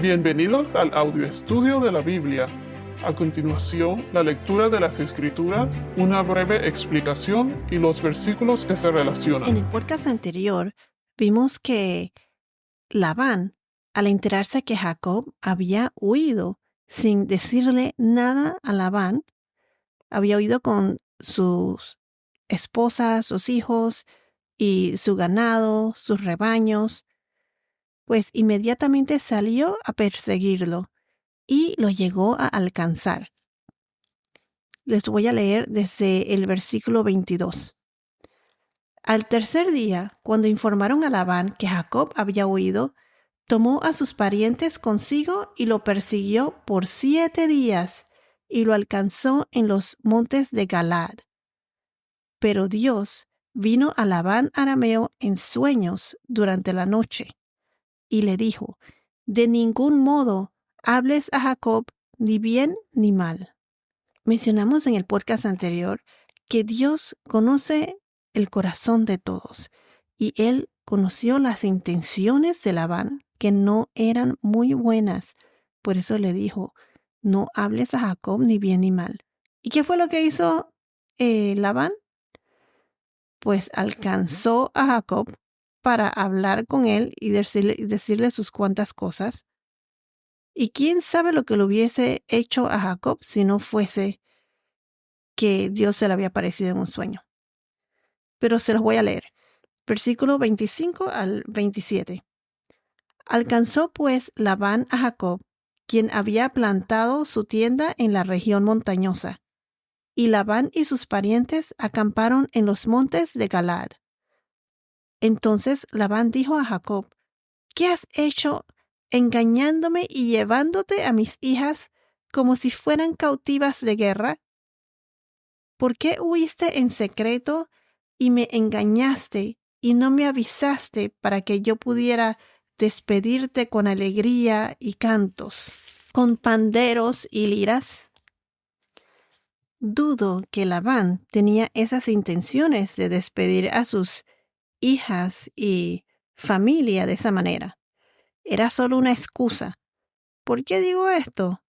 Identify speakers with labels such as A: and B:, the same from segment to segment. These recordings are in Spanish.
A: Bienvenidos al audio estudio de la Biblia. A continuación, la lectura de las Escrituras, una breve explicación y los versículos que se
B: En
A: relacionan.
B: el podcast anterior vimos que Labán, al enterarse que Jacob había huido sin decirle nada a Labán, había huido con sus esposas, sus hijos y su ganado, sus rebaños, pues inmediatamente salió a perseguirlo y lo llegó a alcanzar. Les voy a leer desde el versículo 22. Al tercer día, cuando informaron a Labán que Jacob había huido, tomó a sus parientes consigo y lo persiguió por 7 días y lo alcanzó en los montes de Galaad. Pero Dios vino a Labán arameo en sueños durante la noche y le dijo: de ningún modo hables a Jacob ni bien ni mal. Mencionamos en el podcast anterior que Dios conoce el corazón de todos y Él conoció las intenciones de Labán, que no eran muy buenas. Por eso le dijo: no hables a Jacob ni bien ni mal. ¿Y qué fue lo que hizo Labán? Pues alcanzó a Jacob para hablar con él y decirle sus cuantas cosas. Y quién sabe lo que le hubiese hecho a Jacob si no fuese que Dios se le había aparecido en un sueño. Pero se los voy a leer. Versículo 25 al 27. Alcanzó pues Labán a Jacob, quien había plantado su tienda en la región montañosa, y Labán y sus parientes acamparon en los montes de Galaad. Entonces Labán dijo a Jacob: ¿qué has hecho engañándome y llevándote a mis hijas como si fueran cautivas de guerra? ¿Por qué huiste en secreto y me engañaste y no me avisaste para que yo pudiera despedirte con alegría y cantos, con panderos y liras? Dudo que Labán tenía esas intenciones de despedir a sus hijas y familia de esa manera. Era solo una excusa. ¿Por qué digo esto?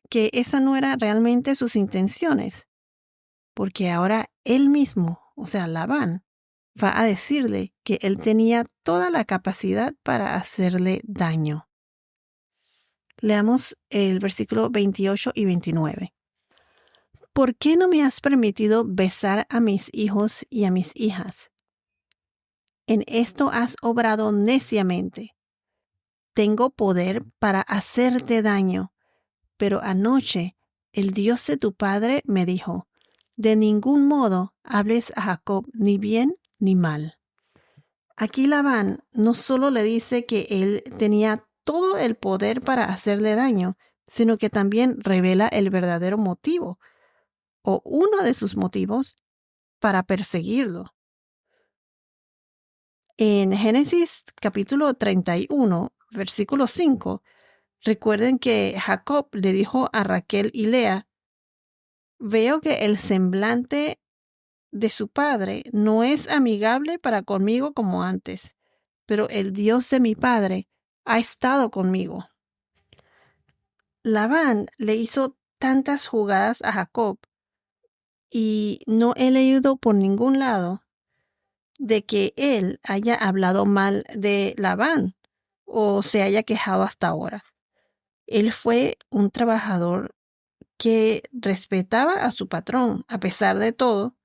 B: Que esa no era realmente sus intenciones. Porque ahora él mismo, o sea, Labán, va a decirle que él tenía toda la capacidad para hacerle daño. Leamos el versículo 28 y 29. ¿Por qué no me has permitido besar a mis hijos y a mis hijas? En esto has obrado neciamente. Tengo poder para hacerte daño, pero anoche el Dios de tu padre me dijo: de ningún modo hables a Jacob ni bien ni mal. Aquí Labán no solo le dice que él tenía todo el poder para hacerle daño, sino que también revela el verdadero motivo, o uno de sus motivos, para perseguirlo. En Génesis capítulo 31, versículo 5, recuerden que Jacob le dijo a Raquel y Lea: veo que el semblante de su padre no es amigable para conmigo como antes, pero el Dios de mi padre ha estado conmigo. Labán le hizo tantas jugadas a Jacob y no he leído por ningún lado de que él haya hablado mal de Labán o se haya quejado hasta ahora. Él fue un trabajador que respetaba a su patrón a pesar de todo.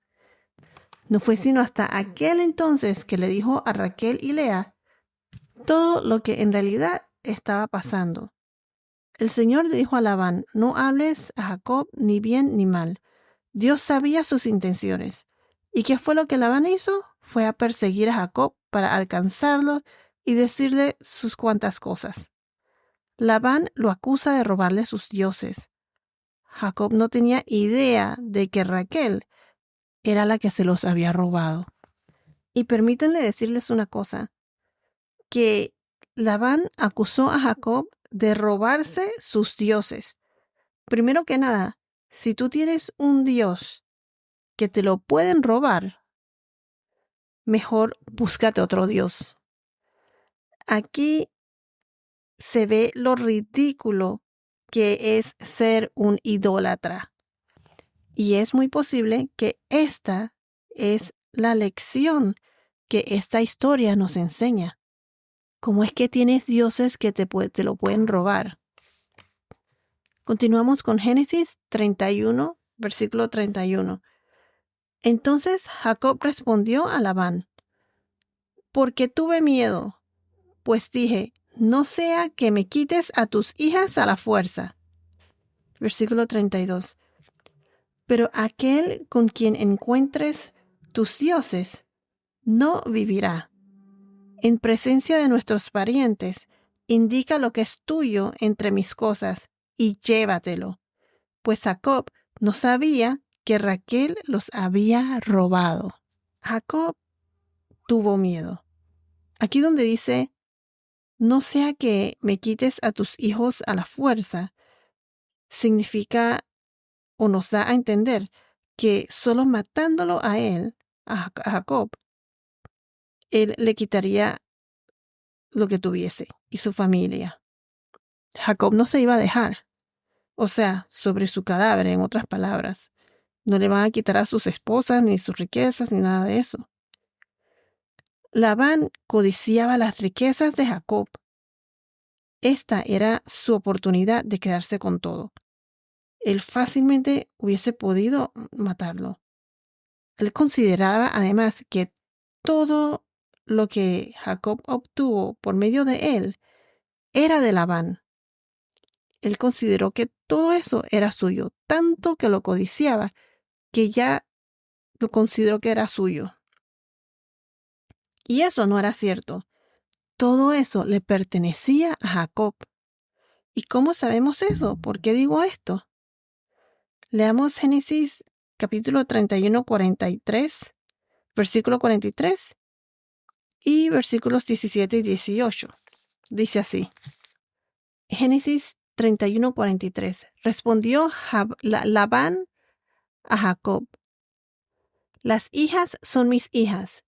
B: No fue sino hasta aquel entonces que le dijo a Raquel y Lea todo lo que en realidad estaba pasando. El Señor le dijo a Labán: no hables a Jacob ni bien ni mal. Dios sabía sus intenciones. ¿Y qué fue lo que Labán hizo? Fue a perseguir a Jacob para alcanzarlo y decirle sus cuantas cosas. Labán lo acusa de robarle sus dioses. Jacob no tenía idea de que Raquel era la que se los había robado. Y permítanle decirles una cosa, que Labán acusó a Jacob de robarse sus dioses. Primero que nada, si tú tienes un dios que te lo pueden robar, mejor búscate otro dios. Aquí se ve lo ridículo que es ser un idólatra. Y es muy posible que esta es la lección que esta historia nos enseña. ¿Cómo es que tienes dioses que te lo pueden robar? Continuamos con Génesis 31, versículo 31. Entonces Jacob respondió a Labán: porque tuve miedo, pues dije, no sea que me quites a tus hijas a la fuerza. Versículo 32. Pero aquel con quien encuentres tus dioses no vivirá. En presencia de nuestros parientes, indica lo que es tuyo entre mis cosas y llévatelo. Pues Jacob no sabía que Raquel los había robado. Jacob tuvo miedo. Aquí donde dice, no sea que me quites a tus hijos a la fuerza, significa o nos da a entender que solo matándolo a él, a Jacob, él le quitaría lo que tuviese y su familia. Jacob no se iba a dejar. O sea, sobre su cadáver, en otras palabras. No le van a quitar a sus esposas, ni sus riquezas, ni nada de eso. Labán codiciaba las riquezas de Jacob. Esta era su oportunidad de quedarse con todo. Él fácilmente hubiese podido matarlo. Él consideraba además que todo lo que Jacob obtuvo por medio de él era de Labán. Él consideró que todo eso era suyo, tanto que lo codiciaba, que ya lo consideró que era suyo. Y eso no era cierto. Todo eso le pertenecía a Jacob. ¿Y cómo sabemos eso? ¿Por qué digo esto? Leamos Génesis capítulo 31, 43, versículo 43 y versículos 17 y 18. Dice así. Génesis 31, 43. Respondió Labán a Jacob: las hijas son mis hijas,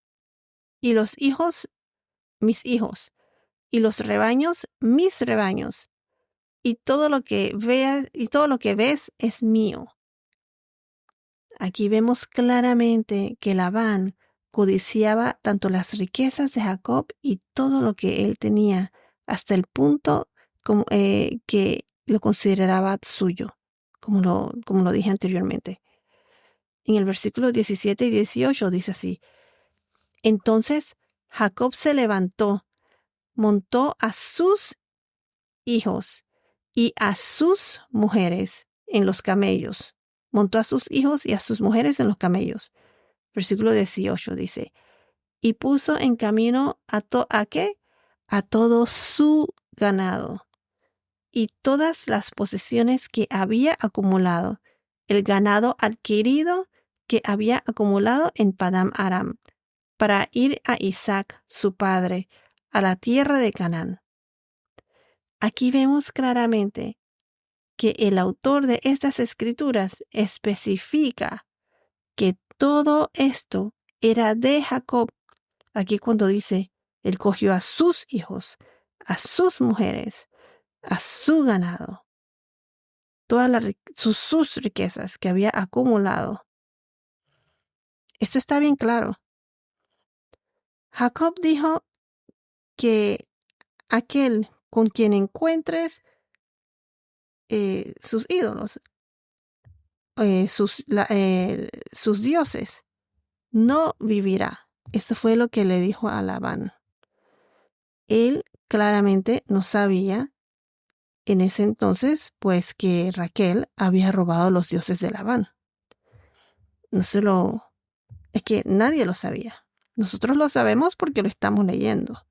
B: y los hijos mis hijos, y los rebaños mis rebaños, y todo lo que veas y todo lo que ves es mío. Aquí vemos claramente que Labán codiciaba tanto las riquezas de Jacob y todo lo que él tenía, hasta el punto que lo consideraba suyo, como lo dije anteriormente. En el versículo 17 y 18 dice así: entonces Jacob se levantó, montó a sus hijos y a sus mujeres en los camellos. Montó a sus hijos y a sus mujeres en los camellos. Versículo 18 dice, y puso en camino ¿a qué? A todo su ganado y todas las posesiones que había acumulado, el ganado adquirido que había acumulado en Padam Aram, para ir a Isaac, su padre, a la tierra de Canaán. Aquí vemos claramente que el autor de estas escrituras especifica que todo esto era de Jacob. Aquí cuando dice, él cogió a sus hijos, a sus mujeres, a su ganado, todas sus riquezas que había acumulado. Esto está bien claro. Jacob dijo que aquel con quien encuentres sus ídolos, sus dioses, no vivirá. Eso fue lo que le dijo a Labán. Él claramente no sabía en ese entonces, pues, que Raquel había robado los dioses de Labán. Es que nadie lo sabía. Nosotros lo sabemos porque lo estamos leyendo.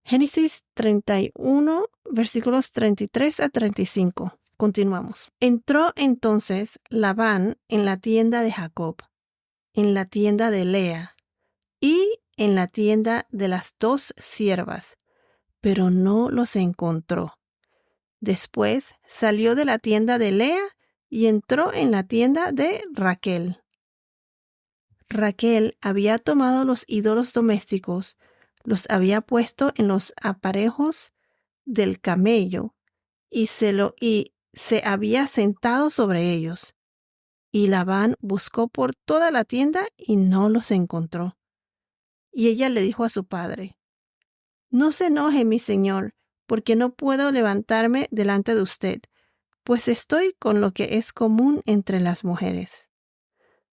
B: Génesis 31, versículos 33 a 35. Continuamos. Entró entonces Labán en la tienda de Jacob, en la tienda de Lea y en la tienda de las dos siervas, pero no los encontró. Después salió de la tienda de Lea y entró en la tienda de Raquel. Raquel había tomado los ídolos domésticos, los había puesto en los aparejos del camello y se había sentado sobre ellos. Y Labán buscó por toda la tienda y no los encontró. Y ella le dijo a su padre: No se enoje, mi señor, porque no puedo levantarme delante de usted, pues estoy con lo que es común entre las mujeres.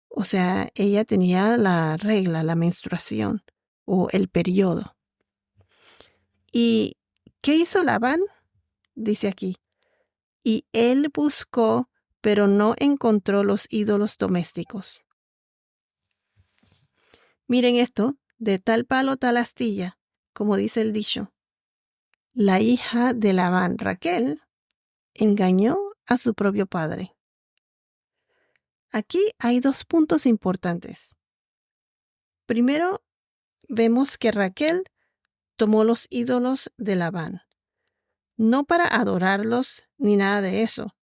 B: O sea, ella tenía la regla, la menstruación o el periodo. ¿Y qué hizo Labán? Dice aquí. Y él buscó, pero no encontró los ídolos domésticos. Miren esto, de tal palo tal astilla, como dice el dicho. La hija de Labán, Raquel, engañó a su propio padre. Aquí hay dos puntos importantes. Primero, vemos que Raquel tomó los ídolos de Labán, no para adorarlos ni nada de eso,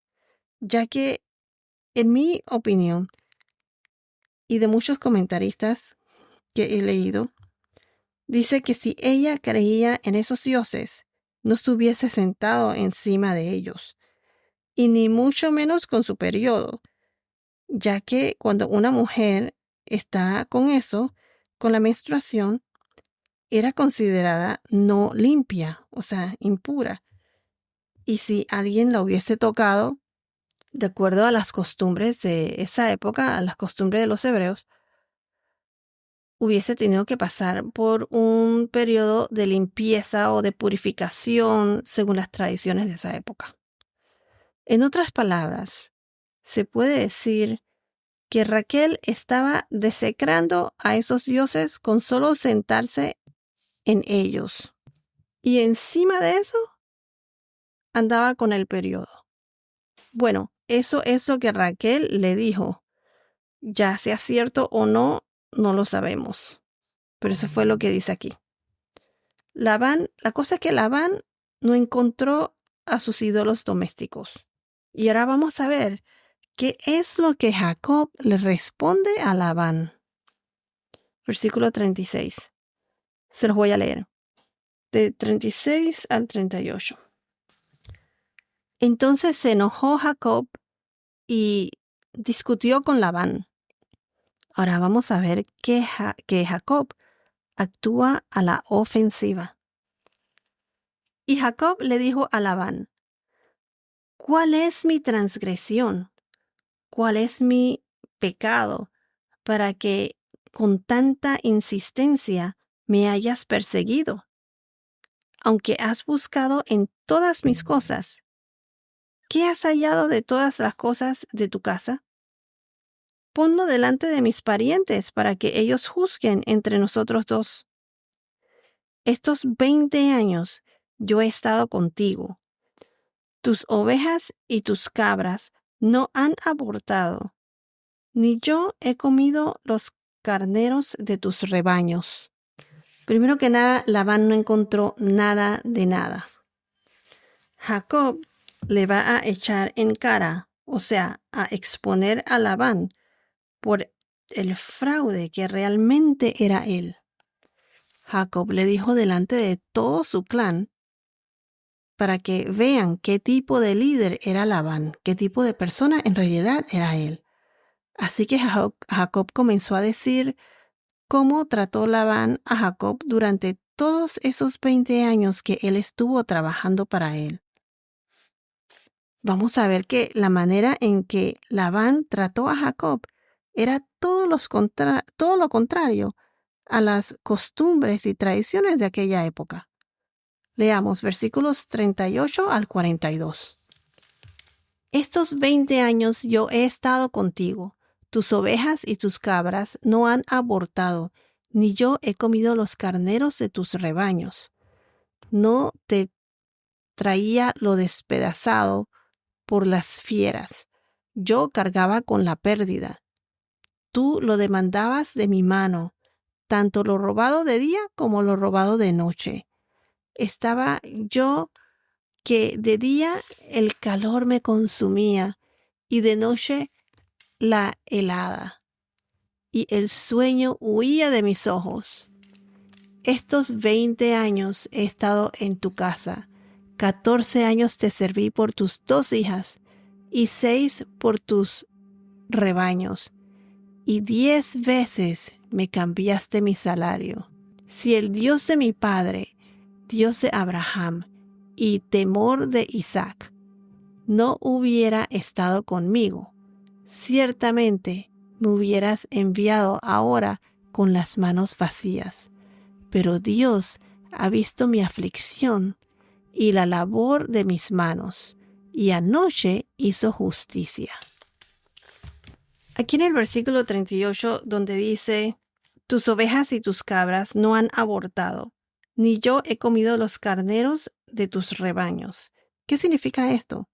B: ya que, en mi opinión, y de muchos comentaristas que he leído, dice que si ella creía en esos dioses, no se hubiese sentado encima de ellos, y ni mucho menos con su periodo, ya que cuando una mujer está con eso, con la menstruación, era considerada no limpia, o sea, impura. Y si alguien la hubiese tocado, de acuerdo a las costumbres de esa época, a las costumbres de los hebreos, hubiese tenido que pasar por un periodo de limpieza o de purificación según las tradiciones de esa época. En otras palabras, se puede decir que Raquel estaba desecrando a esos dioses con solo sentarse en ellos. Y encima de eso, andaba con el periodo. Bueno, eso es lo que Raquel le dijo. Ya sea cierto o no, no lo sabemos. Pero eso fue lo que dice aquí. Labán, la cosa es que Labán no encontró a sus ídolos domésticos. Y ahora vamos a ver qué es lo que Jacob le responde a Labán. Versículo 36. Se los voy a leer. De 36 al 38. Entonces se enojó Jacob y discutió con Labán. Ahora vamos a ver que Jacob actúa a la ofensiva. Y Jacob le dijo a Labán: ¿Cuál es mi transgresión? ¿Cuál es mi pecado para que con tanta insistencia me hayas perseguido? Aunque has buscado en todas mis cosas, ¿qué has hallado de todas las cosas de tu casa? Ponlo delante de mis parientes para que ellos juzguen entre nosotros dos. Estos 20 años yo he estado contigo. Tus ovejas y tus cabras no han abortado, ni yo he comido los carneros de tus rebaños. Primero que nada, Labán no encontró nada de nada. Jacob le va a echar en cara, o sea, a exponer a Labán por el fraude que realmente era él. Jacob le dijo delante de todo su clan para que vean qué tipo de líder era Labán, qué tipo de persona en realidad era él. Así que Jacob comenzó a decir cómo trató Labán a Jacob durante todos esos 20 años que él estuvo trabajando para él. Vamos a ver que la manera en que Labán trató a Jacob era todo lo contrario a las costumbres y tradiciones de aquella época. Leamos versículos 38 al 42. Estos 20 años yo he estado contigo. Tus ovejas y tus cabras no han abortado, ni yo he comido los carneros de tus rebaños. No te traía lo despedazado por las fieras. Yo cargaba con la pérdida. Tú lo demandabas de mi mano, tanto lo robado de día como lo robado de noche. Estaba yo que de día el calor me consumía y de noche la helada, y el sueño huía de mis ojos. Estos 20 años he estado en tu casa, 14 años te serví por tus 2 hijas, y 6 por tus rebaños, y 10 veces me cambiaste mi salario. Si el Dios de mi padre, Dios de Abraham y temor de Isaac, no hubiera estado conmigo, ciertamente me hubieras enviado ahora con las manos vacías. Pero Dios ha visto mi aflicción y la labor de mis manos, y anoche hizo justicia. Aquí en el versículo 38, donde dice, tus ovejas y tus cabras no han abortado, ni yo he comido los carneros de tus rebaños. ¿Qué significa esto?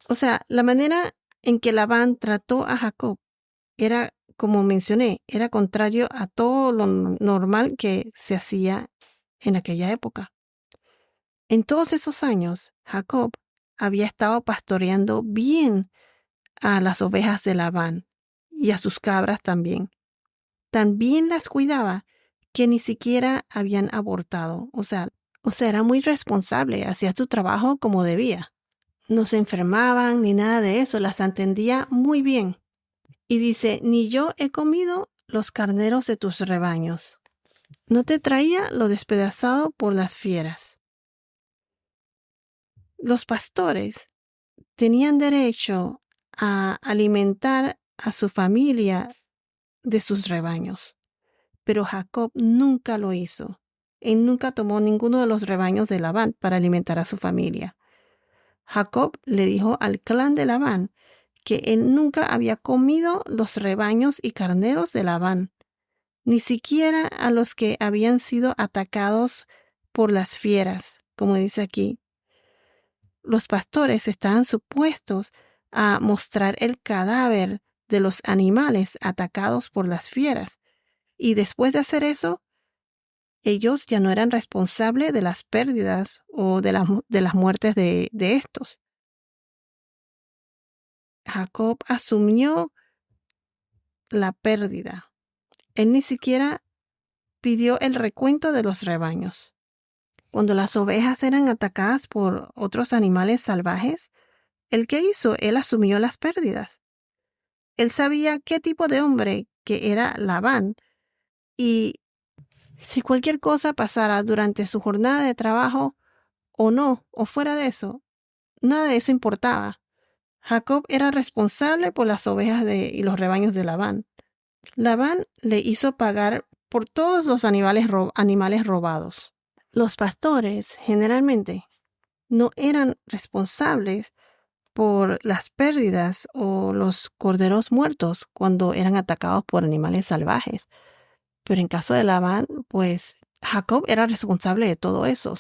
B: O sea, la manera en que Labán trató a Jacob era, como mencioné, era contrario a todo lo normal que se hacía en aquella época. En todos esos años, Jacob había estado pastoreando bien a las ovejas de Labán y a sus cabras también. Tan bien las cuidaba que ni siquiera habían abortado. O sea, era muy responsable, hacía su trabajo como debía. No se enfermaban ni nada de eso, las atendía muy bien. Y dice, ni yo he comido los carneros de tus rebaños. No te traía lo despedazado por las fieras. Los pastores tenían derecho a alimentar a su familia de sus rebaños, pero Jacob nunca lo hizo. Él nunca tomó ninguno de los rebaños de Labán para alimentar a su familia. Jacob le dijo al clan de Labán que él nunca había comido los rebaños y carneros de Labán, ni siquiera a los que habían sido atacados por las fieras, como dice aquí. Los pastores estaban supuestos a mostrar el cadáver de los animales atacados por las fieras, y después de hacer eso, ellos ya no eran responsables de las pérdidas o de las muertes de estos. Jacob asumió la pérdida. Él ni siquiera pidió el recuento de los rebaños. Cuando las ovejas eran atacadas por otros animales salvajes, ¿él qué hizo? Él asumió las pérdidas. Él sabía qué tipo de hombre que era Labán, y si cualquier cosa pasara durante su jornada de trabajo o no, o fuera de eso, nada de eso importaba. Jacob era responsable por las ovejas y los rebaños de Labán. Labán le hizo pagar por todos los animales robados. Los pastores generalmente no eran responsables por las pérdidas o los corderos muertos cuando eran atacados por animales salvajes. Pero en caso de Labán, pues Jacob era responsable de todo eso.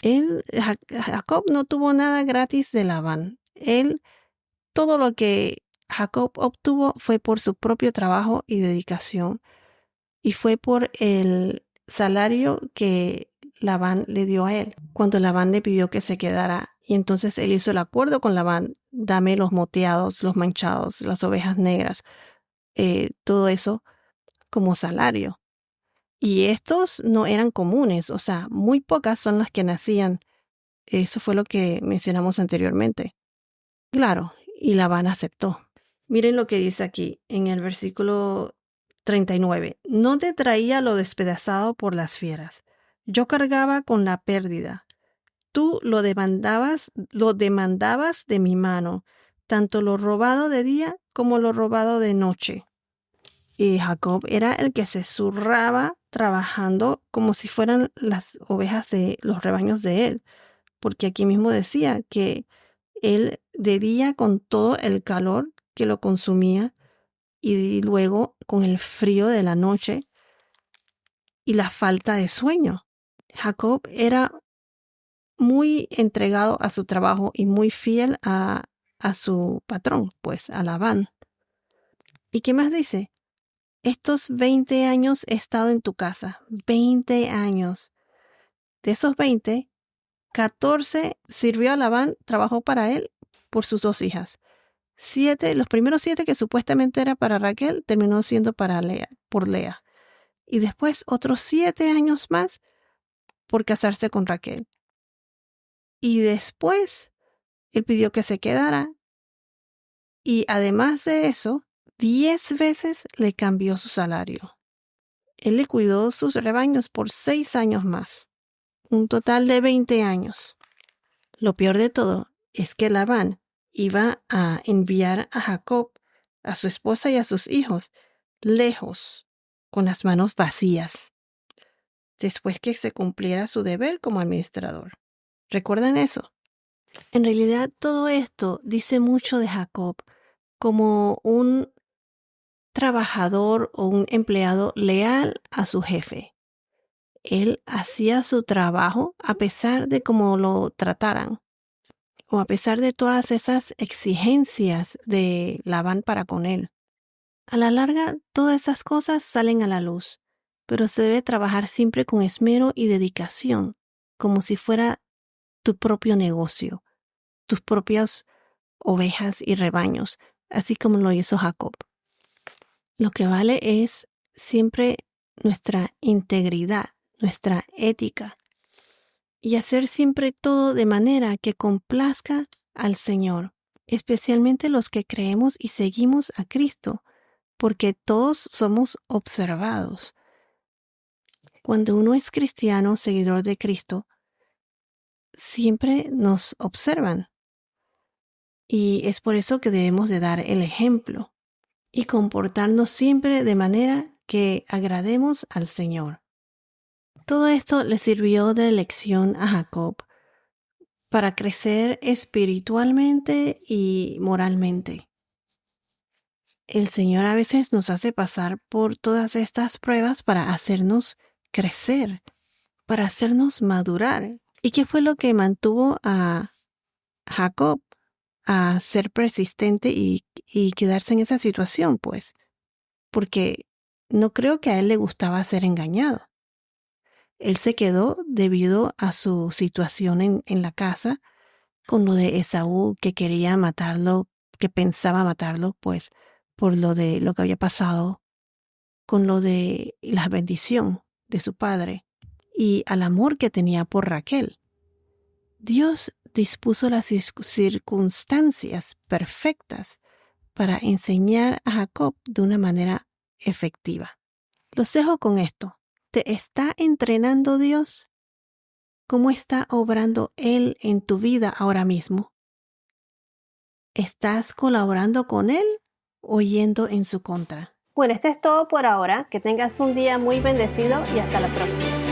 B: Jacob no tuvo nada gratis de Labán. Todo lo que Jacob obtuvo fue por su propio trabajo y dedicación, y fue por el salario que Labán le dio a él, cuando Labán le pidió que se quedara. Y entonces él hizo el acuerdo con Labán: dame los moteados, los manchados, las ovejas negras, todo eso como salario. Y estos no eran comunes, o sea, muy pocas son las que nacían. Eso fue lo que mencionamos anteriormente. Claro, y Labán aceptó. Miren lo que dice aquí en el versículo 39. No te traía lo despedazado por las fieras. Yo cargaba con la pérdida. Tú lo demandabas de mi mano, tanto lo robado de día como lo robado de noche. Y Jacob era el que se zurraba trabajando como si fueran las ovejas de los rebaños de él, porque aquí mismo decía que él de día, con todo el calor que lo consumía, y luego con el frío de la noche y la falta de sueño. Jacob era muy entregado a su trabajo y muy fiel a su patrón, pues a Labán. ¿Y qué más dice? Estos 20 años he estado en tu casa. 20 años. De esos 20, 14 sirvió a Labán, trabajó para él por sus 2 hijas. 7, los primeros 7 que supuestamente era para Raquel, terminó siendo por Lea. Y después otros 7 años más por casarse con Raquel. Y después él pidió que se quedara. Y además de eso, 10 veces le cambió su salario. Él le cuidó sus rebaños por 6 años más. Un total de 20 años. Lo peor de todo es que Labán iba a enviar a Jacob, a su esposa y a sus hijos, lejos, con las manos vacías, después que se cumpliera su deber como administrador. ¿Recuerdan eso? En realidad, todo esto dice mucho de Jacob como un trabajador o un empleado leal a su jefe. Él hacía su trabajo a pesar de cómo lo trataran o a pesar de todas esas exigencias de Labán para con él. A la larga, todas esas cosas salen a la luz, pero se debe trabajar siempre con esmero y dedicación, como si fuera tu propio negocio, tus propias ovejas y rebaños, así como lo hizo Jacob. Lo que vale es siempre nuestra integridad, nuestra ética, y hacer siempre todo de manera que complazca al Señor, especialmente los que creemos y seguimos a Cristo, porque todos somos observados. Cuando uno es cristiano, seguidor de Cristo, siempre nos observan. Y es por eso que debemos de dar el ejemplo y comportarnos siempre de manera que agrademos al Señor. Todo esto le sirvió de lección a Jacob para crecer espiritualmente y moralmente. El Señor a veces nos hace pasar por todas estas pruebas para hacernos crecer, para hacernos madurar. ¿Y qué fue lo que mantuvo a Jacob a ser persistente y quedarse en esa situación? Pues, porque no creo que a él le gustaba ser engañado. Él se quedó debido a su situación en la casa, con lo de Esaú que quería matarlo, que pensaba matarlo, pues, por lo de lo que había pasado, con lo de la bendición de su padre y al amor que tenía por Raquel. Dios dispuso las circunstancias perfectas para enseñar a Jacob de una manera efectiva. Los dejo con esto. ¿Te está entrenando Dios? ¿Cómo está obrando Él en tu vida ahora mismo? ¿Estás colaborando con Él o yendo en su contra? Bueno, esto es todo por ahora. Que tengas un día muy bendecido y hasta la próxima.